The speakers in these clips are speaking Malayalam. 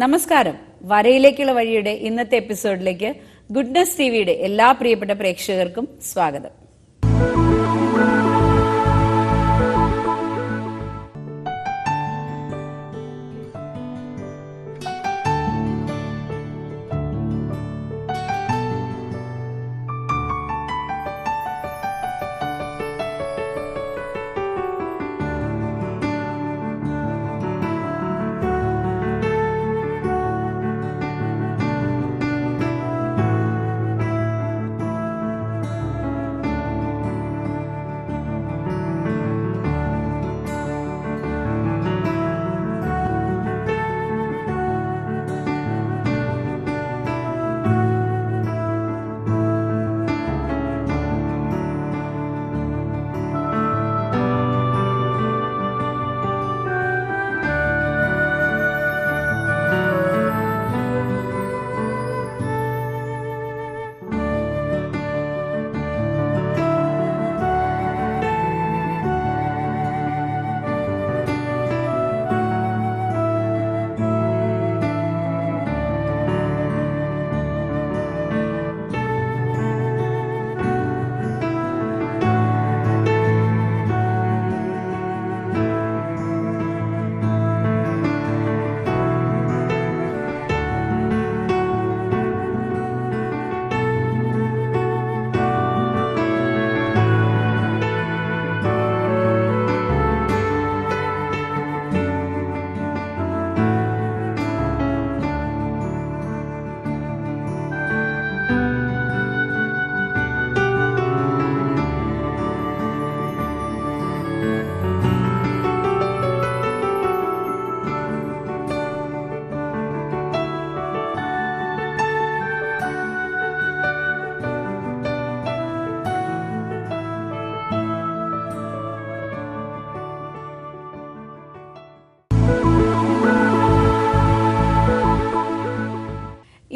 നമസ്കാരം. വരയിലേക്കുള്ള വഴിയുടെ ഇന്നത്തെ എപ്പിസോഡിലേക്ക് ഗുഡ്നസ് ടിവിയുടെ എല്ലാ പ്രിയപ്പെട്ട പ്രേക്ഷകർക്കും സ്വാഗതം.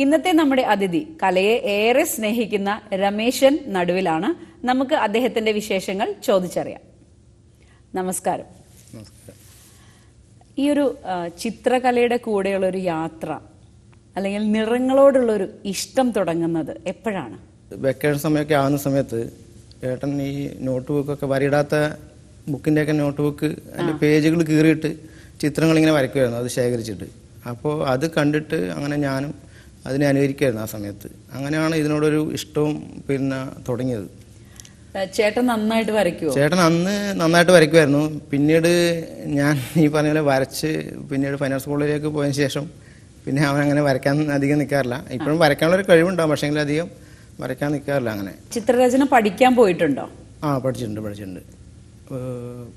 ഇന്നത്തെ നമ്മുടെ അതിഥി കലയെ ഏറെ സ്നേഹിക്കുന്ന രമേശൻ നടുവിലാണ്. നമുക്ക് അദ്ദേഹത്തിന്റെ വിശേഷങ്ങൾ ചോദിച്ചറിയാം. നമസ്കാരം. ഈ ഒരു ചിത്രകലയുടെ കൂടെയുള്ള ഒരു യാത്ര അല്ലെങ്കിൽ നിറങ്ങളോടുള്ള ഒരു ഇഷ്ടം തുടങ്ങുന്നത് എപ്പോഴാണ്? വെക്കേഷൻ സമയമൊക്കെ ആവുന്ന സമയത്ത് ഏട്ടൻ ഈ നോട്ട് ബുക്കൊക്കെ വരയിടാത്ത ബുക്കിൻ്റെയൊക്കെ നോട്ട് ബുക്ക് അതിൻ്റെ പേജുകൾ കീറിയിട്ട് ചിത്രങ്ങളിങ്ങനെ വരയ്ക്കുമായിരുന്നു, അത് ശേഖരിച്ചിട്ട്. അപ്പോൾ അത് കണ്ടിട്ട് അങ്ങനെ ഞാനും അതിനെ അനുകരിക്കുമായിരുന്നു ആ സമയത്ത്. അങ്ങനെയാണ് ഇതിനോടൊരു ഇഷ്ടവും തുടങ്ങിയത്. ചേട്ടൻ നന്നായിട്ട് വരയ്ക്കുമോ? ചേട്ടൻ അന്ന് നന്നായിട്ട് വരയ്ക്കുമായിരുന്നു. പിന്നീട് ഞാൻ ഈ പറഞ്ഞ പോലെ വരച്ച് പിന്നീട് ഫൈൻ ആർട്സ് സ്കൂളിലേക്ക് പോയതിന് ശേഷം പിന്നെ അവൻ അങ്ങനെ വരയ്ക്കാൻ അധികം നിൽക്കാറില്ല. ഇപ്പോഴും വരയ്ക്കാനുള്ളൊരു കഴിവുണ്ടാവും, പക്ഷേങ്കിൽ അധികം വരയ്ക്കാൻ നിൽക്കാറില്ല. അങ്ങനെ ചിത്രരചന പഠിക്കാൻ പോയിട്ടുണ്ടോ? പഠിച്ചിട്ടുണ്ട്.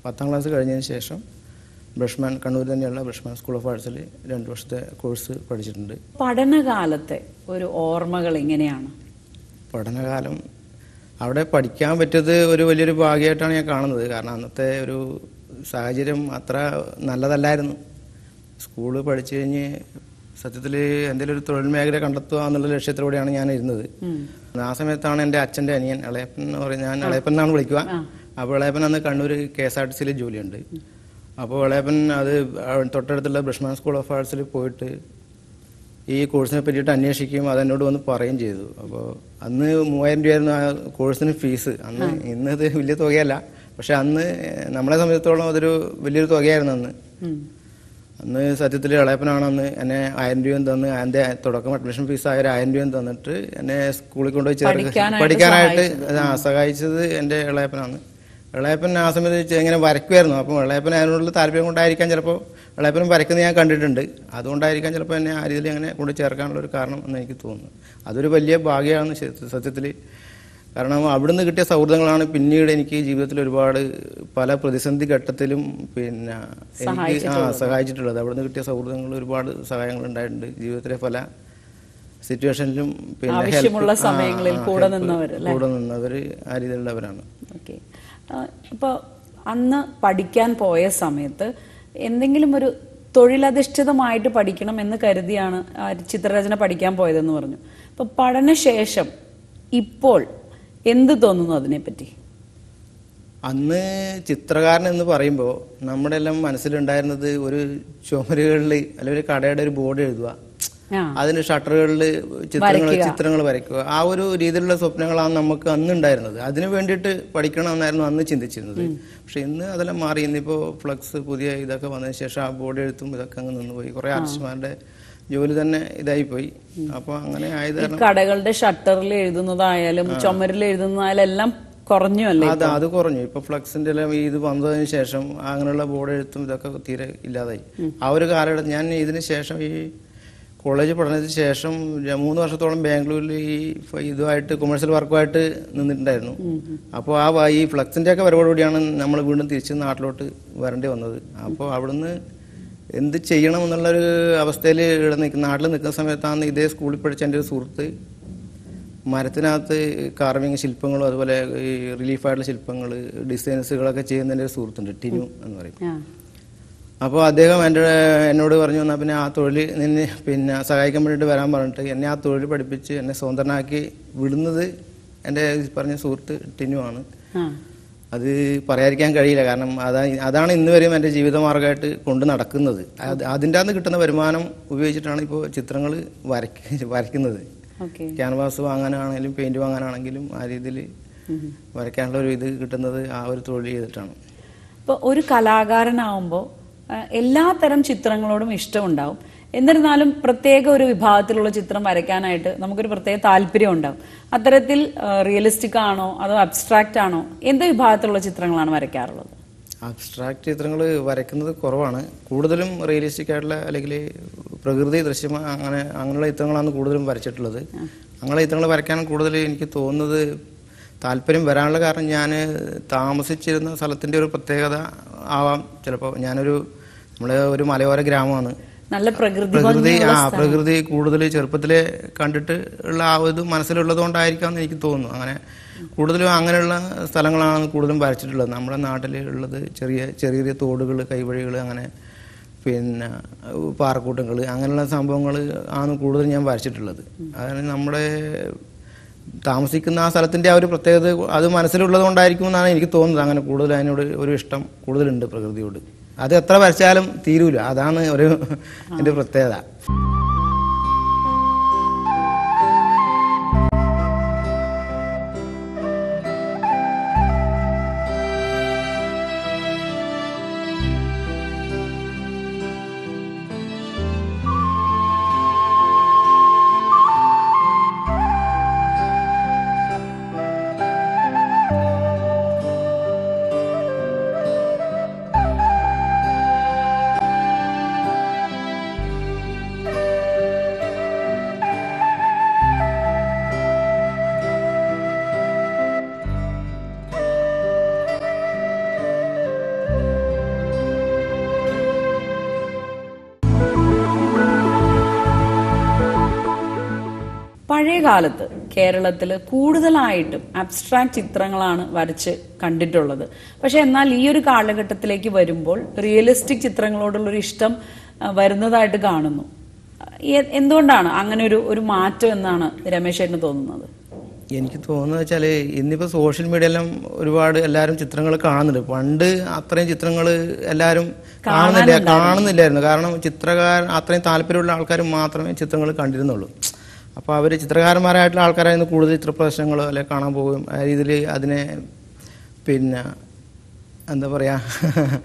10ാം ക്ലാസ് കഴിഞ്ഞതിന് ശേഷം ബ്രഷ്മാൻ, കണ്ണൂർ തന്നെയുള്ള ബ്രഷ്മാൻ സ്കൂൾ ഓഫ് ആർട്സിൽ 2 വർഷത്തെ കോഴ്സ് പഠിച്ചിട്ടുണ്ട്. പഠനകാലത്തെ ഒരു ഓർമ്മകൾ എങ്ങനെയാണ്? പഠനകാലം അവിടെ പഠിക്കാൻ പറ്റിയത് ഒരു വലിയൊരു ഭാഗ്യമായിട്ടാണ് ഞാൻ കാണുന്നത്. കാരണം അന്നത്തെ ഒരു സാഹചര്യം അത്ര നല്ലതല്ലായിരുന്നു. സ്കൂള് പഠിച്ചു കഴിഞ്ഞ് സത്യത്തിൽ എന്തെങ്കിലും ഒരു തൊഴിൽ മേഖല കണ്ടെത്തുക എന്നുള്ള ലക്ഷ്യത്തിലൂടെയാണ് ഞാൻ ഇരുന്നത്. ആ സമയത്താണ് എൻ്റെ അച്ഛൻ്റെ അനിയൻ ഇളയപ്പൻ എന്ന് പറയും, ഞാൻ ഇളയപ്പൻ എന്നാണ് വിളിക്കുക. അപ്പോൾ ഇളയപ്പൻ അന്ന് കണ്ണൂർ KSRTCയിൽ ജോലിയുണ്ട്. അപ്പോൾ ഇളയപ്പൻ അത് തൊട്ടടുത്തുള്ള ബ്രഷ്മാൻ സ്കൂൾ ഓഫ് ആർട്സിൽ പോയിട്ട് ഈ കോഴ്സിനെ പറ്റിയിട്ട് അന്വേഷിക്കുകയും അതെന്നോട് വന്ന് പറയുകയും ചെയ്തു. അപ്പോൾ അന്ന് 3000 രൂപയായിരുന്നു ആ കോഴ്സിന് ഫീസ്. ഇന്നത് വലിയ തുകയല്ല, പക്ഷെ അന്ന് നമ്മളെ സംബന്ധിച്ചിടത്തോളം അതൊരു വലിയൊരു തുകയായിരുന്നു. അന്ന് സത്യത്തിൽ ഇളയപ്പനാണ് അന്ന് എന്നെ 1000 രൂപയും തന്ന് എൻ്റെ തുടക്കം അഡ്മിഷൻ ഫീസായ 1000 രൂപയും തന്നിട്ട് എന്നെ സ്കൂളിൽ കൊണ്ടുപോയി പഠിക്കാനായിട്ട് സഹായിച്ചത് എൻ്റെ ഇളയപ്പനാണ്. ഇളയപ്പൻ ആ സമയത്ത് ഇങ്ങനെ വരയ്ക്കുമായിരുന്നു. അപ്പം ഇളയപ്പൻ അതിനോടുള്ള താല്പര്യം കൊണ്ടായിരിക്കാം ചിലപ്പോൾ ഇളയപ്പനും വരയ്ക്കുന്നത് ഞാൻ കണ്ടിട്ടുണ്ട്. അതുകൊണ്ടായിരിക്കാം ചിലപ്പോൾ എന്നെ ആ രീതിയിൽ അങ്ങനെ കൊണ്ട് ചേർക്കാനുള്ളൊരു കാരണം എന്ന് എനിക്ക് തോന്നുന്നു. അതൊരു വലിയ ഭാഗ്യമാണ് സത്യത്തിൽ. കാരണം അവിടുന്ന് കിട്ടിയ സൗഹൃദങ്ങളാണ് പിന്നീട് എനിക്ക് ജീവിതത്തിൽ ഒരുപാട് പല പ്രതിസന്ധി ഘട്ടത്തിലും എനിക്ക് സഹായിച്ചിട്ടുള്ളത്. അവിടുന്ന് കിട്ടിയ സൗഹൃദങ്ങൾ ഒരുപാട് സഹായങ്ങൾ ഉണ്ടായിട്ടുണ്ട് ജീവിതത്തിലെ പല സിറ്റുവേഷനിലും. ആവശ്യമുള്ള സമയങ്ങളിൽ കൂടെ നിന്നവർ ആ രീതിയിലുള്ളവരാണ്. ഇപ്പോൾ അന്ന് പഠിക്കാൻ പോയ സമയത്ത് എന്തെങ്കിലും ഒരു തൊഴിലധിഷ്ഠിതമായിട്ട് പഠിക്കണം എന്ന് കരുതിയാണ് ചിത്രരചന പഠിക്കാൻ പോയതെന്ന് പറഞ്ഞു. അപ്പൊ പഠനശേഷം ഇപ്പോൾ എന്ത് തോന്നുന്നു അതിനെപ്പറ്റി? അന്ന് ചിത്രകാരൻ എന്ന് പറയുമ്പോൾ നമ്മുടെ എല്ലാം മനസ്സിലുണ്ടായിരുന്നത് ഒരു ചുമരുകളിൽ അല്ലെങ്കിൽ ഒരു കടയുടെ ഒരു ബോർഡ് എഴുതുക, അതിന് ഷട്ടറുകളിൽ ചിത്രങ്ങൾ വരയ്ക്കുക, ആ ഒരു രീതിയിലുള്ള സ്വപ്നങ്ങളാണ് നമുക്ക് അന്ന് ഉണ്ടായിരുന്നത്. അതിനു വേണ്ടിയിട്ട് പഠിക്കണമെന്നായിരുന്നു അന്ന് ചിന്തിച്ചിരുന്നത്. പക്ഷെ ഇന്ന് അതെല്ലാം മാറി. ഇന്നിപ്പോൾ ഫ്ലക്സ് പുതിയ ഇതൊക്കെ വന്നതിന് ശേഷം ആ ബോർഡ് എഴുത്തും ഇതൊക്കെ അങ്ങ് നിന്നുപോയി. കുറെ ആർട്ടിസ്റ്റ്മാരുടെ ജോലി തന്നെ ഇതായി പോയി. അപ്പൊ അങ്ങനെ ആയത് കടകളുടെ ഷട്ടറിൽ എഴുതുന്നതായാലും ചുമരിൽ എഴുതുന്നതായാലും എല്ലാം കുറഞ്ഞു അല്ലേ? അത് കുറഞ്ഞു. ഇപ്പൊ ഫ്ലക്സിന്റെ എല്ലാം ഇത് വന്നതിന് ശേഷം അങ്ങനെയുള്ള ബോർഡ് എഴുത്തും ഇതൊക്കെ തീരെ ഇല്ലാതായി. ആ ഒരു കാലഘട്ടം ഞാൻ ഇതിന് ശേഷം ഈ കോളേജ് പഠനത്തിന് ശേഷം 3 വർഷത്തോളം ബാംഗ്ലൂരിൽ ഈ ഇതുമായിട്ട് കൊമേഴ്സ്യൽ വർക്കുമായിട്ട് നിന്നിട്ടുണ്ടായിരുന്നു. അപ്പോൾ ഈ ഫ്ലക്സിന്റെ ഒക്കെ വരവോടുകൂടിയാണ് നമ്മൾ വീണ്ടും തിരിച്ച് നാട്ടിലോട്ട് വരേണ്ടി വന്നത്. അപ്പോൾ അവിടുന്ന് എന്ത് ചെയ്യണം എന്നുള്ളൊരു അവസ്ഥയിൽ നാട്ടിൽ നിൽക്കുന്ന സമയത്താണ് ഇതേ സ്കൂളിൽ പഠിച്ച എൻ്റെ ഒരു സുഹൃത്ത് മരത്തിനകത്ത് കാർവിങ് ശില്പങ്ങളും അതുപോലെ ഈ റിലീഫായിട്ടുള്ള ശില്പങ്ങൾ ഡിസൈൻസുകളൊക്കെ ചെയ്യുന്നതിൻ്റെ ഒരു സുഹൃത്തുണ്ട്, ടിനു എന്ന് പറയും. അപ്പോൾ അദ്ദേഹം എന്നോട് പറഞ്ഞു, എന്നാൽ പിന്നെ ആ തൊഴിൽ നിന്നെ സഹായിക്കാൻ വേണ്ടിയിട്ട് വരാൻ പറഞ്ഞിട്ട് എന്നെ ആ തൊഴിൽ പഠിപ്പിച്ച് എന്നെ സ്വതന്ത്രനാക്കി വിടുന്നത് എൻ്റെ പറഞ്ഞ സുഹൃത്ത് ടിനു ആണ്. അത് പറയാതിരിക്കാൻ കഴിയില്ല. കാരണം അതാണ് ഇന്ന് വരെയും എൻ്റെ ജീവിതമാർഗമായിട്ട് കൊണ്ട് നടക്കുന്നത്. അതിൻ്റെ അകത്ത് കിട്ടുന്ന വരുമാനം ഉപയോഗിച്ചിട്ടാണ് ഇപ്പോൾ ചിത്രങ്ങൾ വരയ്ക്കുന്നത്. ക്യാൻവാസ് വാങ്ങാനാണെങ്കിലും പെയിന്റ് വാങ്ങാനാണെങ്കിലും ആ രീതിയിൽ വരയ്ക്കാനുള്ള ഒരു ഇത് കിട്ടുന്നത് ആ ഒരു തൊഴിൽ ചെയ്തിട്ടാണ്. ഇപ്പോൾ ഒരു കലാകാരനാവുമ്പോൾ എല്ലാത്തരം ചിത്രങ്ങളോടും ഇഷ്ടമുണ്ടാവും. എന്നിരുന്നാലും പ്രത്യേക ഒരു വിഭാഗത്തിലുള്ള ചിത്രം വരയ്ക്കാനായിട്ട് നമുക്കൊരു പ്രത്യേക താല്പര്യം ഉണ്ടാവും. അത്തരത്തിൽ റിയലിസ്റ്റിക് ആണോ അതോ അബ്സ്ട്രാക്റ്റ് ആണോ, എന്ത് വിഭാഗത്തിലുള്ള ചിത്രങ്ങളാണ് വരയ്ക്കാറുള്ളത്? അബ്സ്ട്രാക്ട് ചിത്രങ്ങൾ വരയ്ക്കുന്നത് കുറവാണ്. കൂടുതലും റിയലിസ്റ്റിക് ആയിട്ടുള്ള അല്ലെങ്കിൽ പ്രകൃതി ദൃശ്യം അങ്ങനെയുള്ള ചിത്രങ്ങളാണ് കൂടുതലും വരച്ചിട്ടുള്ളത്. അങ്ങനെയുള്ള ചിത്രങ്ങൾ വരയ്ക്കാൻ കൂടുതൽ എനിക്ക് തോന്നുന്നത് താല്പര്യം വരാനുള്ള കാരണം ഞാൻ താമസിച്ചിരുന്ന സ്ഥലത്തിൻ്റെ ഒരു പ്രത്യേകത ആവാം ചിലപ്പോൾ. നമ്മളെ ഒരു മലയോര ഗ്രാമമാണ്. നല്ല പ്രകൃതി കൂടുതൽ ചെറുപ്പത്തിലെ കണ്ടിട്ട് ഉള്ള ആ ഒരു മനസ്സിലുള്ളത് കൊണ്ടായിരിക്കാമെന്ന് എനിക്ക് തോന്നുന്നു. അങ്ങനെ കൂടുതലും അങ്ങനെയുള്ള സ്ഥലങ്ങളാണ് കൂടുതലും വരച്ചിട്ടുള്ളത്. നമ്മുടെ നാട്ടിൽ ഉള്ളത് ചെറിയ ചെറിയ തോടുകൾ, കൈവഴികൾ, അങ്ങനെ പാറക്കൂട്ടങ്ങൾ, അങ്ങനെയുള്ള സംഭവങ്ങൾ ആണ് കൂടുതൽ ഞാൻ വരച്ചിട്ടുള്ളത്. അതാണ് നമ്മുടെ താമസിക്കുന്ന ആ സ്ഥലത്തിൻ്റെ ആ ഒരു പ്രത്യേകത അത് മനസ്സിലുള്ളത് കൊണ്ടായിരിക്കും എന്നാണ് എനിക്ക് തോന്നുന്നത്. അങ്ങനെ കൂടുതൽ അതിനോട് ഒരു ഇഷ്ടം കൂടുതലുണ്ട് പ്രകൃതിയോട്. അത് എത്ര വരച്ചാലും തീരൂല, അതാണ് എൻ്റെ പ്രത്യേകത. പഴയ കാലത്ത് കേരളത്തിൽ കൂടുതലായിട്ടും അബ്സ്ട്രാക്ട് ചിത്രങ്ങളാണ് വരച്ച് കണ്ടിട്ടുള്ളത്. പക്ഷെ എന്നാൽ ഈ ഒരു കാലഘട്ടത്തിലേക്ക് വരുമ്പോൾ റിയലിസ്റ്റിക് ചിത്രങ്ങളോടുള്ളൊരു ഇഷ്ടം വരുന്നതായിട്ട് കാണുന്നു. എന്തുകൊണ്ടാണ് അങ്ങനെ ഒരു മാറ്റം എന്നാണ് രമേശ് ചേട്ടന് തോന്നുന്നത്? എനിക്ക് തോന്നുന്നത് വെച്ചാൽ ഇന്നിപ്പോൾ സോഷ്യൽ മീഡിയയിലും ഒരുപാട് എല്ലാവരും ചിത്രങ്ങൾ കാണുന്നുണ്ട്. പണ്ട് അത്രയും ചിത്രങ്ങൾ എല്ലാവരും കാണുന്നില്ലായിരുന്നു. കാരണം അത്രയും താല്പര്യമുള്ള ആൾക്കാർ മാത്രമേ ചിത്രങ്ങൾ കണ്ടിരുന്നുള്ളൂ. അപ്പോൾ അവർ ചിത്രകാരന്മാരായിട്ടുള്ള ആൾക്കാരായിരുന്നു കൂടുതൽ ചിത്രപ്രദർശനങ്ങൾ അല്ലെങ്കിൽ കാണാൻ പോകും. ആ രീതിയിൽ അതിനെ എന്താ പറയുക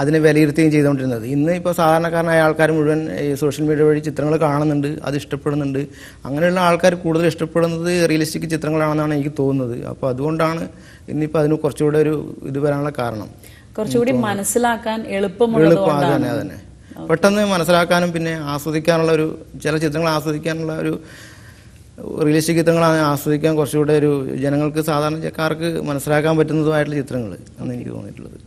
അതിനെ വിലയിരുത്തുകയും ചെയ്തുകൊണ്ടിരുന്നത്. ഇന്ന് ഇപ്പോൾ സാധാരണക്കാരനായ ആൾക്കാർ മുഴുവൻ ഈ സോഷ്യൽ മീഡിയ വഴി ചിത്രങ്ങൾ കാണുന്നുണ്ട്, അത് ഇഷ്ടപ്പെടുന്നുണ്ട്. അങ്ങനെയുള്ള ആൾക്കാർ കൂടുതൽ ഇഷ്ടപ്പെടുന്നത് റിയലിസ്റ്റിക് ചിത്രങ്ങളാണെന്നാണ് എനിക്ക് തോന്നുന്നത്. അപ്പോൾ അതുകൊണ്ടാണ് ഇന്നിപ്പോൾ അതിന് കുറച്ചുകൂടെ ഒരു ഇത് വരാനുള്ള കാരണം. കുറച്ചുകൂടി മനസ്സിലാക്കാൻ എളുപ്പം അതന്നെ പെട്ടെന്ന് മനസ്സിലാക്കാനും പിന്നെ ആസ്വദിക്കാനുള്ള ചില ചിത്രങ്ങൾ ആസ്വദിക്കാനുള്ള റിയലിസ്റ്റിക് ചിത്രങ്ങളാണ് ആസ്വദിക്കാൻ കുറച്ചുകൂടെ ജനങ്ങൾക്ക് സാധാരണക്കാർക്ക് മനസ്സിലാക്കാൻ പറ്റുന്നതുമായിട്ടുള്ള ചിത്രങ്ങൾ എന്ന് എനിക്ക് തോന്നിയിട്ടുള്ളത്.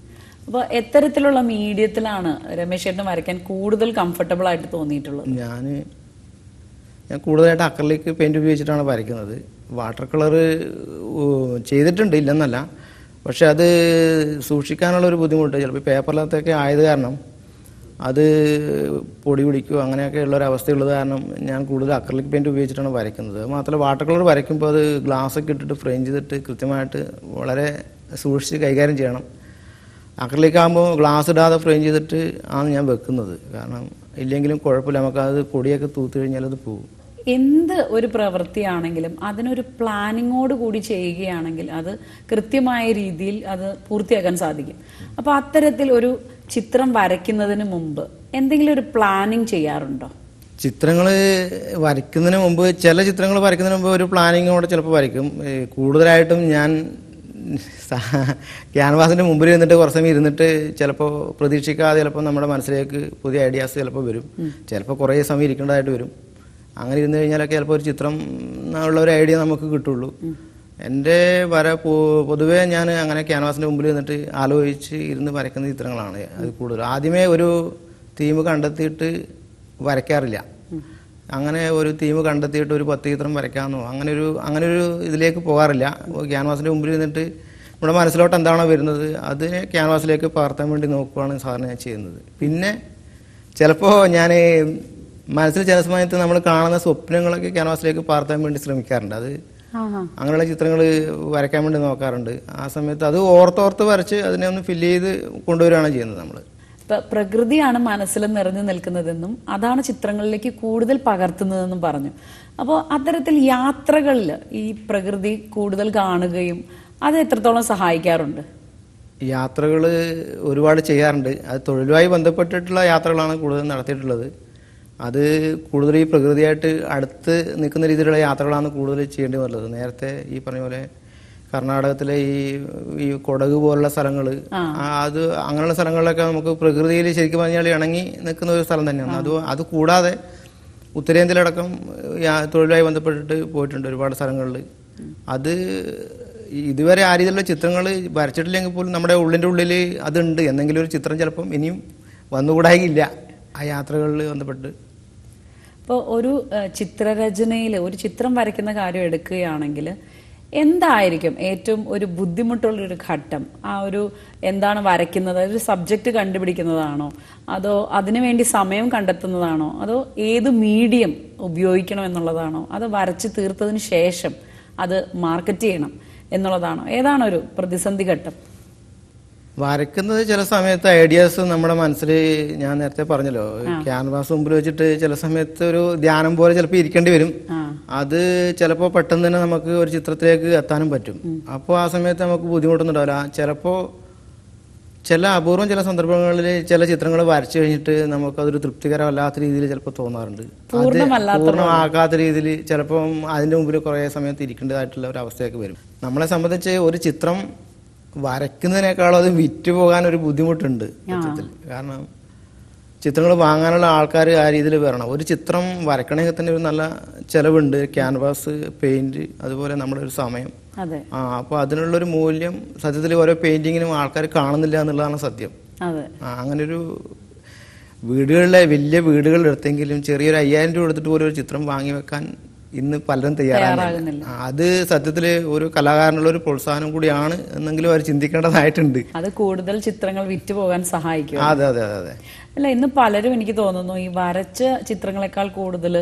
അപ്പോൾ എത്തരത്തിലുള്ള മീഡിയത്തിലാണ് രമേശ് ചേട്ടന് വരയ്ക്കാൻ കൂടുതൽ കംഫർട്ടബിൾ ആയിട്ട് തോന്നിയിട്ടുള്ളത്? ഞാൻ കൂടുതലായിട്ട് അക്രലിക് പെയിന്റ് ഉപയോഗിച്ചിട്ടാണ് വരയ്ക്കുന്നത്. വാട്ടർ കളർ ചെയ്തിട്ടുണ്ട്, ഇല്ലെന്നല്ല. പക്ഷെ അത് സൂക്ഷിക്കാനുള്ള ഒരു ബുദ്ധിമുട്ട് ചിലപ്പോൾ പേപ്പറിലത്തൊക്കെ ആയത് കാരണം അത് പൊടി പിടിക്കുകയോ അങ്ങനെയൊക്കെ ഉള്ളൊരവസ്ഥയുള്ളത് കാരണം ഞാൻ കൂടുതൽ അക്രലിക് പെയിന്റ് ഉപയോഗിച്ചിട്ടാണ് വരയ്ക്കുന്നത്. മാത്രമല്ല വാട്ടർ കളർ വരയ്ക്കുമ്പോൾ അത് ഗ്ലാസ്സൊക്കെ ഇട്ടിട്ട് ഫ്രെയിം ചെയ്തിട്ട് കൃത്യമായിട്ട് വളരെ സൂക്ഷിച്ച് കൈകാര്യം ചെയ്യണം. അക്രിലിക് ആകുമ്പോൾ ഗ്ലാസ് ഇടാതെ ഫ്രെയിം ചെയ്തിട്ട് ആണ് ഞാൻ വെക്കുന്നത്. കാരണം ഇല്ലെങ്കിലും കുഴപ്പമില്ല, നമുക്കത് പൊടിയൊക്കെ തൂത്ത് കഴിഞ്ഞാൽ അത് പോകും. എന്ത് ഒരു പ്രവൃത്തിയാണെങ്കിലും അതിനൊരു പ്ലാനിങ്ങോട് കൂടി ചെയ്യുകയാണെങ്കിൽ അത് കൃത്യമായ രീതിയിൽ അത് പൂർത്തിയാക്കാൻ സാധിക്കും. അപ്പോൾ അത്തരത്തിൽ ഒരു ചിത്രം വരയ്ക്കുന്നതിന് മുമ്പ് എന്തെങ്കിലും ഒരു പ്ലാനിങ് ചെയ്യാറുണ്ടോ? ചിത്രങ്ങൾ വരയ്ക്കുന്നതിന് മുമ്പ്, ചില ചിത്രങ്ങൾ വരയ്ക്കുന്നതിന് മുമ്പ് ഒരു പ്ലാനിങ്ങോടെ ചിലപ്പോൾ വരയ്ക്കും. കൂടുതലായിട്ടും ഞാൻ ക്യാൻവാസിൻ്റെ മുമ്പിൽ ഇരുന്നിട്ട് കുറച്ച് സമയം ഇരുന്നിട്ട് ചിലപ്പോൾ പ്രതീക്ഷിക്കാതെ ചിലപ്പോൾ നമ്മുടെ മനസ്സിലേക്ക് പുതിയ ഐഡിയാസ് ചിലപ്പോൾ വരും. ചിലപ്പോൾ കുറേ സമയം ഇരിക്കേണ്ടതായിട്ട് വരും. അങ്ങനെ ഇരുന്ന് കഴിഞ്ഞാലൊക്കെ ചിലപ്പോൾ ഒരു ചിത്രം ഉള്ള ഒരു ഐഡിയ നമുക്ക് കിട്ടുള്ളൂ. എൻ്റെ പൊതുവേ ഞാൻ അങ്ങനെ ക്യാൻവാസിൻ്റെ മുമ്പിൽ നിന്നിട്ട് ആലോചിച്ച് ഇരുന്ന് വരയ്ക്കുന്ന ചിത്രങ്ങളാണ് അത് കൂടുതൽ. ആദ്യമേ ഒരു തീം കണ്ടെത്തിയിട്ട് വരയ്ക്കാറില്ല. അങ്ങനെ ഒരു തീം കണ്ടെത്തിയിട്ട് ഒരു 10 ചിത്രം വരയ്ക്കാമെന്നോ അങ്ങനൊരു ഇതിലേക്ക് പോകാറില്ല. ക്യാൻവാസിൻ്റെ മുമ്പിൽ നിന്നിട്ട് നമ്മുടെ മനസ്സിലോട്ട് എന്താണോ വരുന്നത് അതിനെ ക്യാൻവാസിലേക്ക് പകർത്താൻ വേണ്ടി നോക്കുകയാണ് സാധാരണ ഞാൻ ചെയ്യുന്നത്. പിന്നെ ചിലപ്പോൾ ഞാൻ മനസ്സിൽ ചില സമയത്ത് നമ്മൾ കാണുന്ന സ്വപ്നങ്ങളൊക്കെ ക്യാൻവാസിലേക്ക് പകർത്താൻ വേണ്ടി ശ്രമിക്കാറുണ്ട്. അത് അങ്ങനെയുള്ള ചിത്രങ്ങൾ വരയ്ക്കാൻ വേണ്ടി നോക്കാറുണ്ട്. ആ സമയത്ത് അത് ഓർത്തോർത്ത് വരച്ച് അതിനെ ഒന്ന് ഫില്ല് ചെയ്ത് കൊണ്ടുവരികയാണ് ചെയ്യുന്നത് നമ്മൾ. പ്രകൃതിയാണ് മനസ്സിൽ നിറഞ്ഞു നിൽക്കുന്നതെന്നും അതാണ് ചിത്രങ്ങളിലേക്ക് കൂടുതൽ പകർത്തുന്നതെന്നും പറഞ്ഞു. അപ്പോൾ അത്തരത്തിൽ യാത്രകളിൽ ഈ പ്രകൃതി കൂടുതൽ കാണുകയും അത് എത്രത്തോളം സഹായിക്കാറുണ്ട്? യാത്രകൾ ഒരുപാട് ചെയ്യാറുണ്ട്. അത് തൊഴിലുമായി ബന്ധപ്പെട്ടിട്ടുള്ള യാത്രകളാണ് കൂടുതൽ നടത്തിയിട്ടുള്ളത്. അത് കൂടുതൽ ഈ പ്രകൃതിയായിട്ട് അടുത്ത് നിൽക്കുന്ന രീതിയിലുള്ള യാത്രകളാണ് കൂടുതൽ ചെയ്യേണ്ടി വരുന്നത്. നേരത്തെ ഈ പറഞ്ഞ പോലെ കർണാടകത്തിലെ ഈ കൊടക് പോലുള്ള സ്ഥലങ്ങൾ, അത് അങ്ങനെയുള്ള സ്ഥലങ്ങളിലൊക്കെ നമുക്ക് പ്രകൃതിയിൽ ശരിക്കും പറഞ്ഞാൽ ഇണങ്ങി നിൽക്കുന്ന ഒരു സ്ഥലം തന്നെയാണ്. അത് കൂടാതെ ഉത്തരേന്ത്യയിലടക്കം തൊഴിലുമായി ബന്ധപ്പെട്ടിട്ട് പോയിട്ടുണ്ട് ഒരുപാട് സ്ഥലങ്ങളിൽ. അത് ഇതുവരെ ആ രീതിയിലുള്ള ചിത്രങ്ങൾ വരച്ചിട്ടില്ലെങ്കിൽ പോലും നമ്മുടെ ഉള്ളിൻ്റെ ഉള്ളിൽ അതുണ്ട്. എന്തെങ്കിലും ഒരു ചിത്രം ചിലപ്പം ഇനിയും വന്നുകൂടായില്ല ആ യാത്രകളിൽ ബന്ധപ്പെട്ട്. ഇപ്പോൾ ഒരു ചിത്രരചനയിൽ ഒരു ചിത്രം വരയ്ക്കുന്ന കാര്യം എടുക്കുകയാണെങ്കിൽ എന്തായിരിക്കും ഏറ്റവും ഒരു ബുദ്ധിമുട്ടുള്ളൊരു ഘട്ടം? ആ ഒരു എന്താണ് വരയ്ക്കുന്നത്, ഒരു സബ്ജക്റ്റ് കണ്ടുപിടിക്കുന്നതാണോ, അതോ അതിനുവേണ്ടി സമയം കണ്ടെത്തുന്നതാണോ, അതോ ഏത് മീഡിയം ഉപയോഗിക്കണം എന്നുള്ളതാണോ, അതോ വരച്ച് തീർത്തതിന് ശേഷം അത് മാർക്കറ്റ് ചെയ്യണം എന്നുള്ളതാണോ? ഏതാണ് ഒരു പ്രതിസന്ധി ഘട്ടം? വരയ്ക്കുന്നത് ചില സമയത്ത് ഐഡിയാസ് നമ്മുടെ മനസ്സിൽ, ഞാൻ നേരത്തെ പറഞ്ഞല്ലോ, ക്യാൻവാസ് മുമ്പിൽ വെച്ചിട്ട് ചില സമയത്ത് ഒരു ധ്യാനം പോലെ ചിലപ്പോൾ ഇരിക്കേണ്ടി വരും. അത് ചിലപ്പോൾ പെട്ടെന്ന് തന്നെ നമുക്ക് ഒരു ചിത്രത്തിലേക്ക് എത്താനും പറ്റും. അപ്പോൾ ആ സമയത്ത് നമുക്ക് ബുദ്ധിമുട്ടൊന്നും ഉണ്ടാവില്ല. ചിലപ്പോൾ ചില അപൂർവം ചില സന്ദർഭങ്ങളിൽ ചില ചിത്രങ്ങൾ വരച്ചു കഴിഞ്ഞിട്ട് നമുക്കതൊരു തൃപ്തികരമല്ലാത്ത രീതിയിൽ ചിലപ്പോൾ തോന്നാറുണ്ട്. പൂർണ്ണമാക്കാത്ത രീതിയിൽ ചിലപ്പം അതിൻ്റെ മുമ്പിൽ കുറേ സമയത്ത് ഇരിക്കേണ്ടതായിട്ടുള്ള ഒരു അവസ്ഥയൊക്കെ വരും. നമ്മളെ സംബന്ധിച്ച് ഒരു ചിത്രം വരയ്ക്കുന്നതിനേക്കാളും അത് വിറ്റ് പോകാൻ ഒരു ബുദ്ധിമുട്ടുണ്ട് ചിത്രത്തിൽ. കാരണം ചിത്രങ്ങൾ വാങ്ങാനുള്ള ആൾക്കാർ ആ രീതിയിൽ വരണം. ഒരു ചിത്രം വരയ്ക്കണമെങ്കിൽ തന്നെ ഒരു നല്ല ചിലവുണ്ട്. ക്യാൻവാസ്, പെയിന്റ്, അതുപോലെ നമ്മുടെ ഒരു സമയം. അപ്പോൾ അതിനുള്ളൊരു മൂല്യം സത്യത്തിൽ ഓരോ പെയിന്റിങ്ങിനും ആൾക്കാർ കാണുന്നില്ല എന്നുള്ളതാണ് സത്യം. അങ്ങനൊരു വീടുകളിലെ വലിയ വീടുകൾ എടുത്തെങ്കിലും ചെറിയൊരു 5000 രൂപ എടുത്തിട്ട് പോലും ഒരു ചിത്രം വാങ്ങി വെക്കാൻ ഇന്ന് പലരും തയ്യാറാകുന്നില്ല. അത് സത്യത്തില് ഒരു കലാകാരനുള്ള ഒരു പ്രോത്സാഹനം കൂടിയാണ് എന്നെങ്കിലും അവർ ചിന്തിക്കേണ്ടതായിട്ടുണ്ട്. അത് കൂടുതൽ ചിത്രങ്ങൾ വിറ്റ് പോകാൻ സഹായിക്കും. അതെ അതെ അതെ. അല്ല, ഇന്ന് പലരും എനിക്ക് തോന്നുന്നു ഈ വരച്ച ചിത്രങ്ങളെക്കാൾ കൂടുതൽ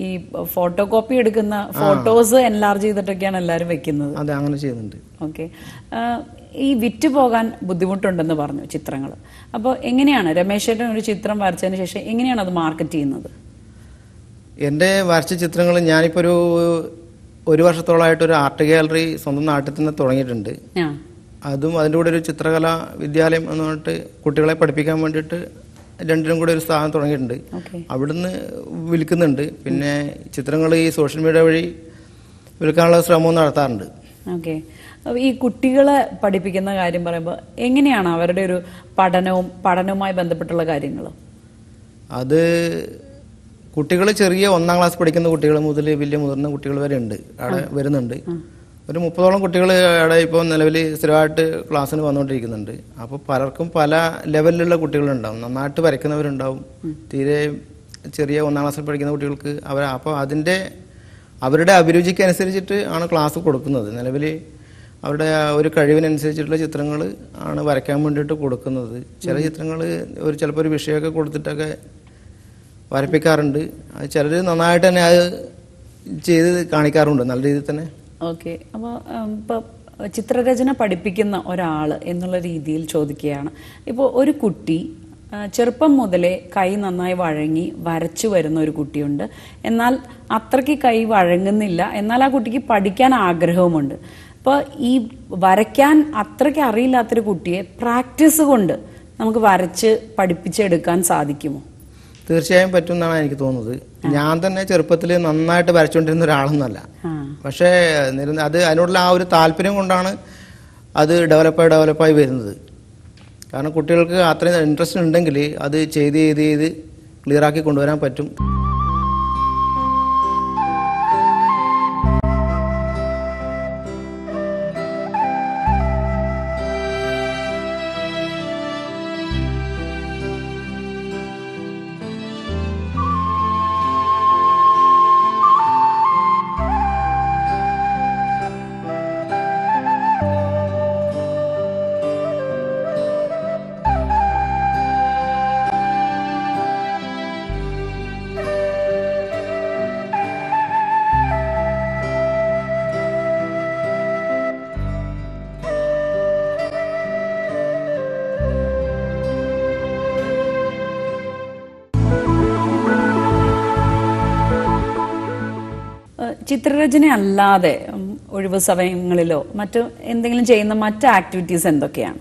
ഈ ഫോട്ടോ കോപ്പി എടുക്കുന്ന ഫോട്ടോസ് എൻലാർജ് ചെയ്തിട്ടൊക്കെയാണ് എല്ലാവരും വെക്കുന്നത്. അതെ, അങ്ങനെ ചെയ്യുന്നുണ്ട്. ഓക്കെ, ഈ വിറ്റ് പോകാൻ ബുദ്ധിമുട്ടുണ്ടെന്ന് പറഞ്ഞു ചിത്രങ്ങൾ. അപ്പോൾ എങ്ങനെയാണ് രമേശേട്ടൻ ഒരു ചിത്രം വരച്ചതിന് ശേഷം എങ്ങനെയാണ് അത് മാർക്കറ്റ് ചെയ്യുന്നത്? എൻ്റെ വരച്ച ചിത്രങ്ങൾ ഞാനിപ്പോൾ ഒരു വർഷത്തോളമായിട്ട് ഒരു ആർട്ട് ഗാലറി സ്വന്തം നാട്ടിൽ തന്നെ തുടങ്ങിയിട്ടുണ്ട്. അതും അതിൻ്റെ കൂടെ ഒരു ചിത്രകലാ വിദ്യാലയം എന്ന് പറഞ്ഞിട്ട് കുട്ടികളെ പഠിപ്പിക്കാൻ വേണ്ടിയിട്ട് രണ്ടിനും കൂടെ ഒരു സ്ഥാപനം തുടങ്ങിയിട്ടുണ്ട്. അവിടുന്ന് വിൽക്കുന്നുണ്ട്. പിന്നെ ചിത്രങ്ങൾ ഈ സോഷ്യൽ മീഡിയ വഴി വിൽക്കാനുള്ള ശ്രമവും നടത്താറുണ്ട്. ഓക്കെ, ഈ കുട്ടികളെ പഠിപ്പിക്കുന്ന കാര്യം പറയുമ്പോൾ എങ്ങനെയാണ് അവരുടെ ഒരു പഠനവുമായി ബന്ധപ്പെട്ടുള്ള കാര്യങ്ങൾ? അത് കുട്ടികൾ ചെറിയ 1ാം ക്ലാസ് പഠിക്കുന്ന കുട്ടികൾ മുതൽ വലിയ മുതിർന്ന കുട്ടികൾ വരെ ഉണ്ട് അവിടെ വരുന്നുണ്ട്. ഒരു 30ഓളം കുട്ടികൾ അവിടെ ഇപ്പോൾ നിലവിൽ സ്ഥിരമായിട്ട് ക്ലാസ്സിന് വന്നുകൊണ്ടിരിക്കുന്നുണ്ട്. അപ്പോൾ പലർക്കും പല ലെവലിലുള്ള കുട്ടികളുണ്ടാവും. നന്നായിട്ട് വരയ്ക്കുന്നവരുണ്ടാവും, തീരെ ചെറിയ 1ാം ക്ലാസ്സിൽ പഠിക്കുന്ന കുട്ടികൾക്ക് അപ്പോൾ അവരുടെ അഭിരുചിക്ക് അനുസരിച്ചിട്ട് ആണ് ക്ലാസ് കൊടുക്കുന്നത്. നിലവിൽ അവരുടെ ഒരു കഴിവിനനുസരിച്ചിട്ടുള്ള ചിത്രങ്ങൾ ആണ് വരയ്ക്കാൻ വേണ്ടിയിട്ട് കൊടുക്കുന്നത്. ചില ചിത്രങ്ങൾ ചിലപ്പോൾ ഒരു വിഷയമൊക്കെ കൊടുത്തിട്ടൊക്കെ വരപ്പിക്കാറുണ്ട്. ചിലർ നന്നായിട്ട് തന്നെ അത് ചെയ്ത് കാണിക്കാറുണ്ട്, നല്ല രീതിയിൽ തന്നെ. ഓക്കെ, അപ്പോൾ ഇപ്പോൾ ചിത്രരചന പഠിപ്പിക്കുന്ന ഒരാൾ എന്നുള്ള രീതിയിൽ ചോദിക്കുകയാണ്. ഇപ്പോൾ ഒരു കുട്ടി ചെറുപ്പം മുതലേ കൈ നന്നായി വഴങ്ങി വരച്ചു വരുന്ന ഒരു കുട്ടിയുണ്ട്. എന്നാൽ അത്രയ്ക്ക് കൈ വഴങ്ങുന്നില്ല, എന്നാൽ ആ കുട്ടിക്ക് പഠിക്കാൻ ആഗ്രഹവുമുണ്ട്. അപ്പോൾ ഈ വരയ്ക്കാൻ അത്രയ്ക്ക് അറിയില്ലാത്തൊരു കുട്ടിയെ പ്രാക്ടീസ് കൊണ്ട് നമുക്ക് വരച്ച് പഠിപ്പിച്ചെടുക്കാൻ സാധിക്കുമോ? തീർച്ചയായും പറ്റും എന്നാണ് എനിക്ക് തോന്നുന്നത്. ഞാൻ തന്നെ ചെറുപ്പത്തിൽ നന്നായിട്ട് വരച്ചുകൊണ്ടിരുന്ന ഒരാളൊന്നുമല്ല. പക്ഷേ അത് അതിനോടുള്ള ആ ഒരു താല്പര്യം കൊണ്ടാണ് അത് ഡെവലപ്പായി വരുന്നത്. കാരണം കുട്ടികൾക്ക് അത്രയും ഇൻട്രസ്റ്റ് ഉണ്ടെങ്കിൽ അത് ചെയ്ത് ക്ലിയറാക്കി കൊണ്ടുവരാൻ പറ്റും. ചിത്രരചന അല്ലാതെ ഒഴിവ് സമയങ്ങളിലോ മറ്റു എന്തെങ്കിലും ചെയ്യുന്ന മറ്റ് ആക്ടിവിറ്റീസ് എന്തൊക്കെയാണ്?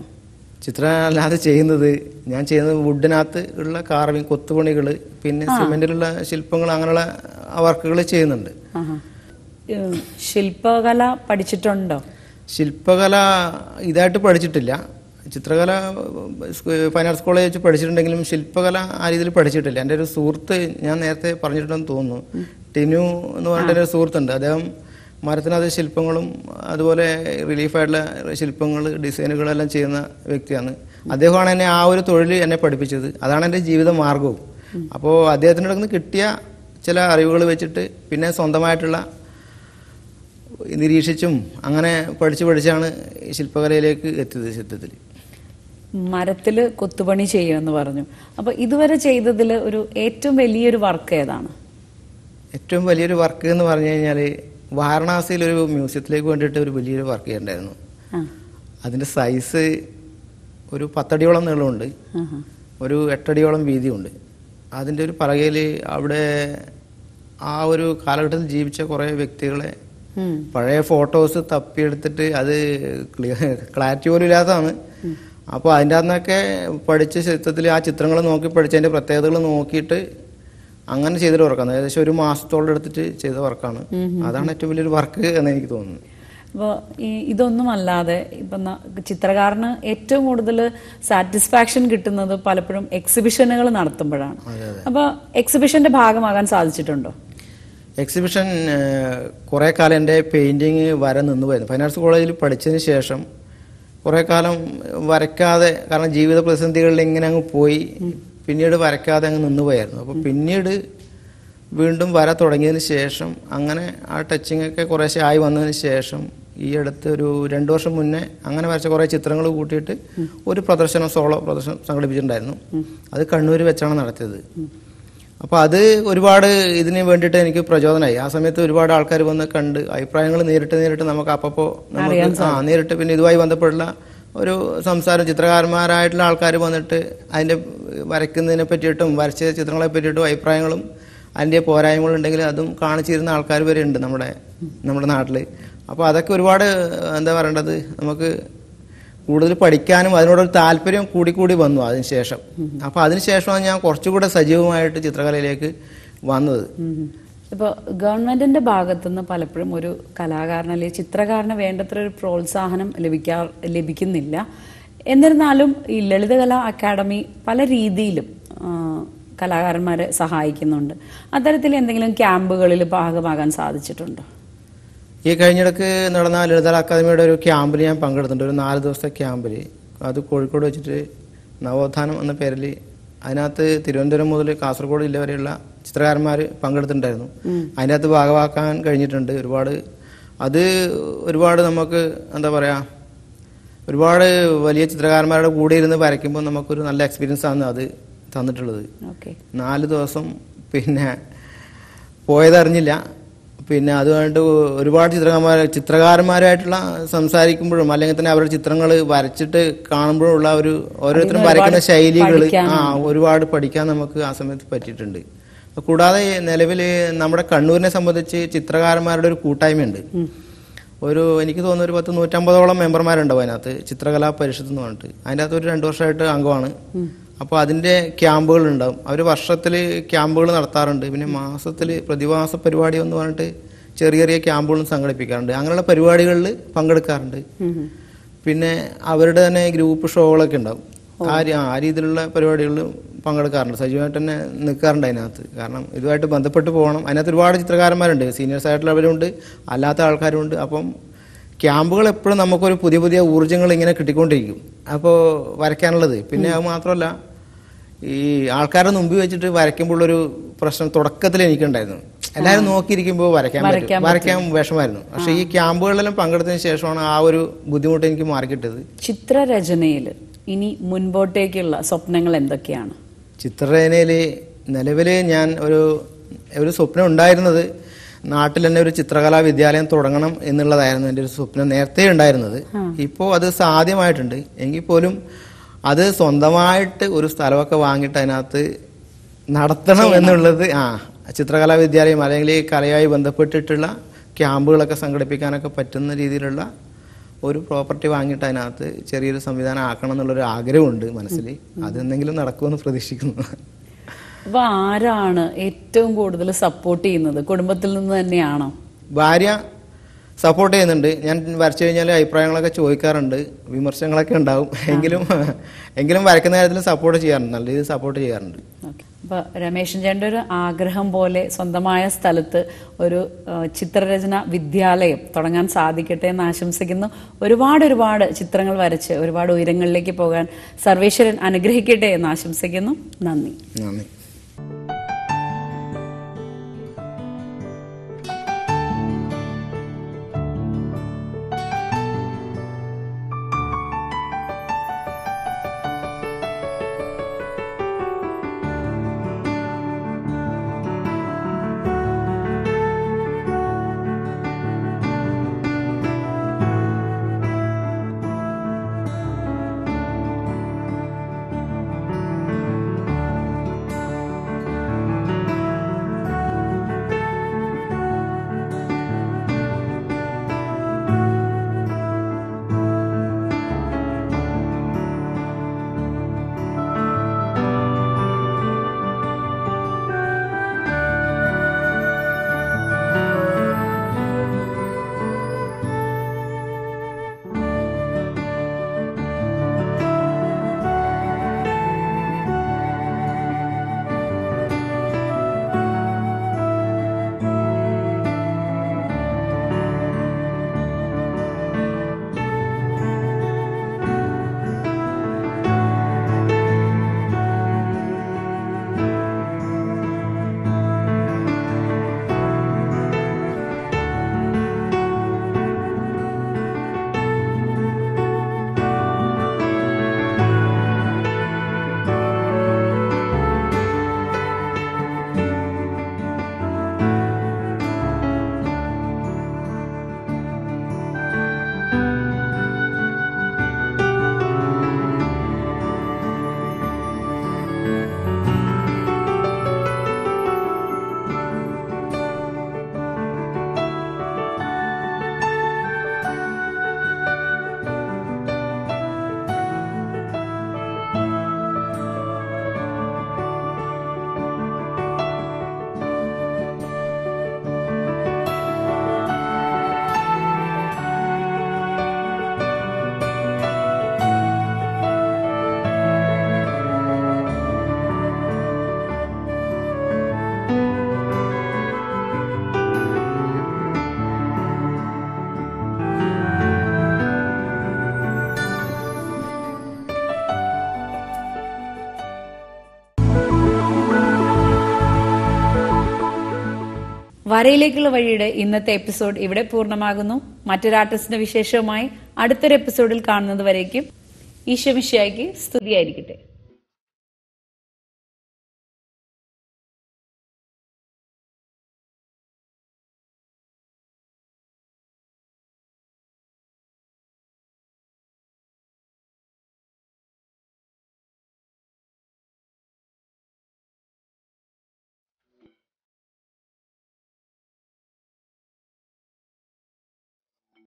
ചിത്രം അല്ലാതെ ഞാൻ ചെയ്യുന്നത് വുഡിനകത്ത് ഉള്ള കാർവിങ്, കൊത്തുപണികൾ, പിന്നെ സിമെന്റിലുള്ള ശില്പങ്ങൾ, അങ്ങനെയുള്ള വർക്കുകൾ ചെയ്യുന്നുണ്ട്. ശില്പകല പഠിച്ചിട്ടുണ്ടോ? ശില്പകല ഇതായിട്ട് പഠിച്ചിട്ടില്ല. ചിത്രകല ഫൈൻ ആർട്സ് കോളേജ് വെച്ച് പഠിച്ചിട്ടുണ്ടെങ്കിലും ശില്പകല ആ രീതിയിൽ പഠിച്ചിട്ടില്ല. എൻ്റെ ഒരു സുഹൃത്ത്, ഞാൻ നേരത്തെ പറഞ്ഞിട്ടുണ്ടെന്ന് തോന്നുന്നു, ടിനു എന്ന് പറഞ്ഞിട്ടൊരു സുഹൃത്തുണ്ട്. അദ്ദേഹം മരത്തിനകത്ത് ശില്പങ്ങളും അതുപോലെ റിലീഫായിട്ടുള്ള ശില്പങ്ങൾ, ഡിസൈനുകളെല്ലാം ചെയ്യുന്ന വ്യക്തിയാണ്. അദ്ദേഹമാണ് എന്നെ ആ ഒരു തൊഴിൽ എന്നെ പഠിപ്പിച്ചത്. അതാണ് എൻ്റെ ജീവിത മാർഗവും. അപ്പോൾ അദ്ദേഹത്തിൻ്റെ അടുത്ത് നിന്ന് കിട്ടിയ ചില അറിവുകൾ വെച്ചിട്ട് പിന്നെ സ്വന്തമായിട്ടുള്ള നിരീക്ഷിച്ചും അങ്ങനെ പഠിച്ചാണ് ശില്പകലയിലേക്ക് എത്തിയത്. സത്യത്തിൽ മരത്തിൽ കൊത്തുപണി ചെയ്യുമെന്ന് പറഞ്ഞു. അപ്പോൾ ഇതുവരെ ചെയ്തതിൽ ഒരു ഏറ്റവും വലിയൊരു വർക്ക് ഏതാണ്? ഏറ്റവും വലിയൊരു വർക്ക് എന്ന് പറഞ്ഞു കഴിഞ്ഞാൽ വാരണാസിയിൽ ഒരു മ്യൂസിയത്തിലേക്ക് വേണ്ടിയിട്ട് ഒരു വലിയൊരു വർക്ക് ചെയ്യണ്ടായിരുന്നു. അതിൻ്റെ സൈസ് ഒരു 10 അടിയോളം നീളമുണ്ട്, ഒരു 8 അടിയോളം വീതിയുണ്ട്. അതിൻ്റെ ഒരു പറകയിൽ അവിടെ ആ ഒരു കാലഘട്ടത്തിൽ ജീവിച്ച കുറേ വ്യക്തികളെ പഴയ ഫോട്ടോസ് തപ്പിയെടുത്തിട്ട്, അത് ക്ലാരിറ്റി പോലും ഇല്ലാത്തതാണ്. അപ്പോൾ അതിൻ്റെ അകത്തൊക്കെ പഠിച്ച ചിത്രത്തിൽ ആ ചിത്രങ്ങൾ നോക്കി പഠിച്ചതിൻ്റെ പ്രത്യേകതകൾ നോക്കിയിട്ട് അങ്ങനെ ചെയ്തൊരു വർക്കാണ്. ഏകദേശം 1 മാസത്തോളം എടുത്തിട്ട് ചെയ്ത വർക്കാണ്. അതാണ് ഏറ്റവും വലിയൊരു വർക്ക് എന്ന് എനിക്ക് തോന്നുന്നു. അപ്പോൾ ഇതൊന്നും അല്ലാതെ ഇപ്പം ചിത്രകാരന് ഏറ്റവും കൂടുതൽ സാറ്റിസ്ഫാക്ഷൻ കിട്ടുന്നത് പലപ്പോഴും എക്സിബിഷനുകൾ നടത്തുമ്പോഴാണ്. അപ്പോൾ എക്സിബിഷന്റെ ഭാഗമാകാൻ സാധിച്ചിട്ടുണ്ടോ? എക്സിബിഷൻ കുറേ കാലം എൻ്റെ പെയിൻറ്റിങ് വര നിന്ന് പോയിരുന്നു. ഫൈൻ ആർട്സ് കോളേജിൽ പഠിച്ചതിന് ശേഷം കുറേ കാലം വരയ്ക്കാതെ, കാരണം ജീവിത പ്രതിസന്ധികളിൽ ഇങ്ങനെ അങ്ങ് പോയി, പിന്നീട് വരയ്ക്കാതെ അങ്ങ് നിന്നുപോയായിരുന്നു. അപ്പോൾ പിന്നീട് വീണ്ടും വര തുടങ്ങിയതിന് ശേഷം അങ്ങനെ ആ ടച്ചിങ്ങൊക്കെ കുറേശ്ശെ ആയി വന്നതിന് ശേഷം ഈ അടുത്ത് ഒരു 2 വർഷം മുന്നേ അങ്ങനെ വരച്ച കുറേ ചിത്രങ്ങൾ കൂട്ടിയിട്ട് ഒരു സോളോ പ്രദർശനം സംഘടിപ്പിച്ചിട്ടുണ്ടായിരുന്നു. അത് കണ്ണൂർ വെച്ചാണ് നടത്തിയത്. അപ്പോൾ അത് ഒരുപാട് ഇതിന് വേണ്ടിയിട്ട് എനിക്ക് പ്രചോദനമായി. ആ സമയത്ത് ഒരുപാട് ആൾക്കാർ വന്ന് കണ്ട് അഭിപ്രായങ്ങൾ നേരിട്ട് നമുക്ക് അപ്പോൾ നേരിട്ട് പിന്നെ ഇതുമായി ബന്ധപ്പെട്ടുള്ള ഒരു സംസാരം, ചിത്രകാരന്മാരായിട്ടുള്ള ആൾക്കാർ വന്നിട്ട് അതിൻ്റെ വരയ്ക്കുന്നതിനെ പറ്റിയിട്ടും വരച്ച ചിത്രങ്ങളെ പറ്റിയിട്ടും അഭിപ്രായങ്ങളും അതിൻ്റെ പോരായ്മകളുണ്ടെങ്കിൽ അതും കാണിച്ചിരുന്ന ആൾക്കാർ വരെ ഉണ്ട് നമ്മുടെ നാട്ടിൽ. അപ്പോൾ അതൊക്കെ ഒരുപാട് എന്താ പറയേണ്ടത്, നമുക്ക് കൂടുതൽ പഠിക്കാനും അതിനോടൊരു താല്പര്യം കൂടി വന്നു അതിനുശേഷം. അപ്പോൾ അതിനുശേഷമാണ് ഞാൻ കുറച്ചുകൂടെ സജീവമായിട്ട് ചിത്രകലയിലേക്ക് വന്നത്. ഇപ്പോൾ ഗവൺമെന്റിന്റെ ഭാഗത്തുനിന്ന് പലപ്പോഴും ഒരു കലാകാരൻ അല്ലെങ്കിൽ ചിത്രകാരന് വേണ്ടത്ര ഒരു പ്രോത്സാഹനം ലഭിക്കുന്നില്ല. എന്നിരുന്നാലും ഈ ലളിതകലാ അക്കാദമി പല രീതിയിലും കലാകാരന്മാരെ സഹായിക്കുന്നുണ്ട്. അത്തരത്തിൽ എന്തെങ്കിലും ക്യാമ്പുകളിൽ ഭാഗമാകാൻ സാധിച്ചിട്ടുണ്ടോ? ഈ കഴിഞ്ഞിടക്ക് നടന്ന ലളിതകലാ അക്കാദമിയുടെ ഒരു ക്യാമ്പിൽ ഞാൻ പങ്കെടുത്തിട്ടുണ്ട്. ഒരു 4 ദിവസത്തെ ക്യാമ്പിൽ. അത് കോഴിക്കോട് വെച്ചിട്ട് നവോത്ഥാനം എന്ന പേരിൽ, അതിനകത്ത് തിരുവനന്തപുരം മുതൽ കാസർഗോഡ് ജില്ല വരെയുള്ള ചിത്രകാരന്മാർ പങ്കെടുത്തിട്ടുണ്ടായിരുന്നു. അതിനകത്ത് ഭാഗമാക്കാൻ കഴിഞ്ഞിട്ടുണ്ട്. ഒരുപാട് നമുക്ക് എന്താ പറയുക, ഒരുപാട് വലിയ ചിത്രകാരന്മാരുടെ കൂടെ ഇരുന്ന് വരയ്ക്കുമ്പോൾ നമുക്കൊരു നല്ല എക്സ്പീരിയൻസ് ആണ് അത് തന്നിട്ടുള്ളത്. 4 ദിവസം പിന്നെ പോയതറിഞ്ഞില്ല. പിന്നെ അതുകൊണ്ട് ഒരുപാട് ചിത്രകാരന്മാരായിട്ടുള്ള സംസാരിക്കുമ്പോഴും അല്ലെങ്കിൽ തന്നെ അവരുടെ ചിത്രങ്ങൾ വരച്ചിട്ട് കാണുമ്പോഴുള്ള ഒരു ഓരോരുത്തരും വരയ്ക്കുന്ന ശൈലികൾ ഒരുപാട് പഠിക്കാൻ നമുക്ക് ആ സമയത്ത് പറ്റിയിട്ടുണ്ട്. കൂടാതെ നിലവിൽ നമ്മുടെ കണ്ണൂരിനെ സംബന്ധിച്ച് ചിത്രകാരന്മാരുടെ ഒരു കൂട്ടായ്മയുണ്ട്. എനിക്ക് തോന്നുന്നു ഒരു 150-150 മെമ്പർമാരുണ്ടാവും അതിനകത്ത്. ചിത്രകലാ പരിഷത്ത് എന്ന് പറഞ്ഞിട്ട് അതിൻ്റെ അകത്ത് ഒരു 2 വർഷമായിട്ട് അംഗമാണ്. അപ്പോൾ അതിൻ്റെ ക്യാമ്പുകൾ ഉണ്ടാവും. അവർ വർഷത്തിൽ ക്യാമ്പുകൾ നടത്താറുണ്ട്. പിന്നെ മാസത്തിൽ പ്രതിമാസ പരിപാടി എന്ന് പറഞ്ഞിട്ട് ചെറിയ ചെറിയ ക്യാമ്പുകളും സംഘടിപ്പിക്കാറുണ്ട്. അങ്ങനെയുള്ള പരിപാടികളിൽ പങ്കെടുക്കാറുണ്ട്. പിന്നെ അവരുടെ തന്നെ ഗ്രൂപ്പ് ഷോകളൊക്കെ ഉണ്ടാവും. ആ രീതിയിലുള്ള പരിപാടികളിൽ പങ്കെടുക്കാറുണ്ട്. സജീവമായിട്ട് തന്നെ നിൽക്കാറുണ്ട് അതിനകത്ത്. കാരണം ഇതുമായിട്ട് ബന്ധപ്പെട്ട് പോകണം. അതിനകത്ത് ഒരുപാട് ചിത്രകാരന്മാരുണ്ട്. സീനിയേഴ്സ് ആയിട്ടുള്ളവരുണ്ട്, അല്ലാത്ത ആൾക്കാരുണ്ട്. അപ്പം ക്യാമ്പുകൾ എപ്പോഴും നമുക്കൊരു പുതിയ പുതിയ ഊർജ്ജങ്ങൾ ഇങ്ങനെ കിട്ടിക്കൊണ്ടിരിക്കും അപ്പോൾ വരയ്ക്കാനുള്ളത്. പിന്നെ അത് മാത്രമല്ല, ഈ ആൾക്കാരുടെ മുമ്പിൽ വെച്ചിട്ട് വരയ്ക്കുമ്പോഴൊരു പ്രശ്നം തുടക്കത്തിൽ എനിക്കുണ്ടായിരുന്നു. എല്ലാവരും നോക്കിയിരിക്കുമ്പോൾ വരയ്ക്കാൻ വിഷമായിരുന്നു. പക്ഷെ ഈ ക്യാമ്പുകളിലെല്ലാം പങ്കെടുത്തതിന് ശേഷമാണ് ആ ഒരു ബുദ്ധിമുട്ട് എനിക്ക് മാറിക്കിട്ടത്. ചിത്രരചനയിൽ ഇനി മുൻപോട്ടേക്കുള്ള സ്വപ്നങ്ങൾ എന്തൊക്കെയാണ്? ചിത്രരചനയിൽ നിലവിൽ ഞാൻ ഒരു സ്വപ്നം ഉണ്ടായിരുന്നത് നാട്ടിൽ തന്നെ ഒരു ചിത്രകലാ വിദ്യാലയം തുടങ്ങണം എന്നുള്ളതായിരുന്നു എൻ്റെ ഒരു സ്വപ്നം നേരത്തെ ഉണ്ടായിരുന്നത്. ഇപ്പോൾ അത് സാധ്യമായിട്ടുണ്ട്. എങ്കിൽ പോലും അത് സ്വന്തമായിട്ട് ഒരു സ്ഥലമൊക്കെ വാങ്ങിയിട്ട് അതിനകത്ത് നടത്തണം എന്നുള്ളത് ചിത്രകലാ വിദ്യാലയം അല്ലെങ്കിൽ കലയുമായി ബന്ധപ്പെട്ടിട്ടുള്ള ക്യാമ്പുകളൊക്കെ സംഘടിപ്പിക്കാനൊക്കെ പറ്റുന്ന രീതിയിലുള്ള ഒരു പ്രോപ്പർട്ടി വാങ്ങിയിട്ട് അതിനകത്ത് ചെറിയൊരു സംവിധാനം ആക്കണം എന്നുള്ളൊരു ആഗ്രഹമുണ്ട് മനസ്സിൽ. അതെന്തെങ്കിലും നടക്കുമെന്ന് പ്രതീക്ഷിക്കുന്നു. അപ്പൊ ആരാണ് ഏറ്റവും കൂടുതൽ സപ്പോർട്ട് ചെയ്യുന്നത്? കുടുംബത്തിൽ നിന്ന് തന്നെയാണോ? ഭാര്യ സപ്പോർട്ട് ചെയ്യുന്നുണ്ട്. ഞാൻ വരച്ചു കഴിഞ്ഞാൽ അഭിപ്രായങ്ങളൊക്കെ ചോദിക്കാറുണ്ട്, വിമർശനങ്ങളൊക്കെ ഉണ്ടാവും. എങ്കിലും വരയ്ക്കുന്ന കാര്യത്തിൽ സപ്പോർട്ട് ചെയ്യാറുണ്ട്, നല്ല രീതിയിൽ സപ്പോർട്ട് ചെയ്യാറുണ്ട്. അപ്പൊ രമേശൻ ചേട്ടൻ്റെ ഒരു ആഗ്രഹം പോലെ സ്വന്തമായ സ്ഥലത്ത് ഒരു ചിത്രരചന വിദ്യാലയം തുടങ്ങാൻ സാധിക്കട്ടെ എന്ന് ആശംസിക്കുന്നു. ഒരുപാട് ചിത്രങ്ങൾ വരച്ച് ഒരുപാട് ഉയരങ്ങളിലേക്ക് പോകാൻ സർവേശ്വരൻ അനുഗ്രഹിക്കട്ടെ എന്ന് ആശംസിക്കുന്നു. നന്ദി. വരയിലേക്കുള്ള വഴിയുടെ ഇന്നത്തെ എപ്പിസോഡ് ഇവിടെ പൂർണ്ണമാകുന്നു. മറ്റൊരു ആർട്ടിസ്റ്റിന്റെ വിശേഷവുമായി അടുത്തൊരു എപ്പിസോഡിൽ കാണുന്നത് വരേക്കും ഈശോ മിശിഹായ്ക്ക് സ്തുതിയായിരിക്കട്ടെ.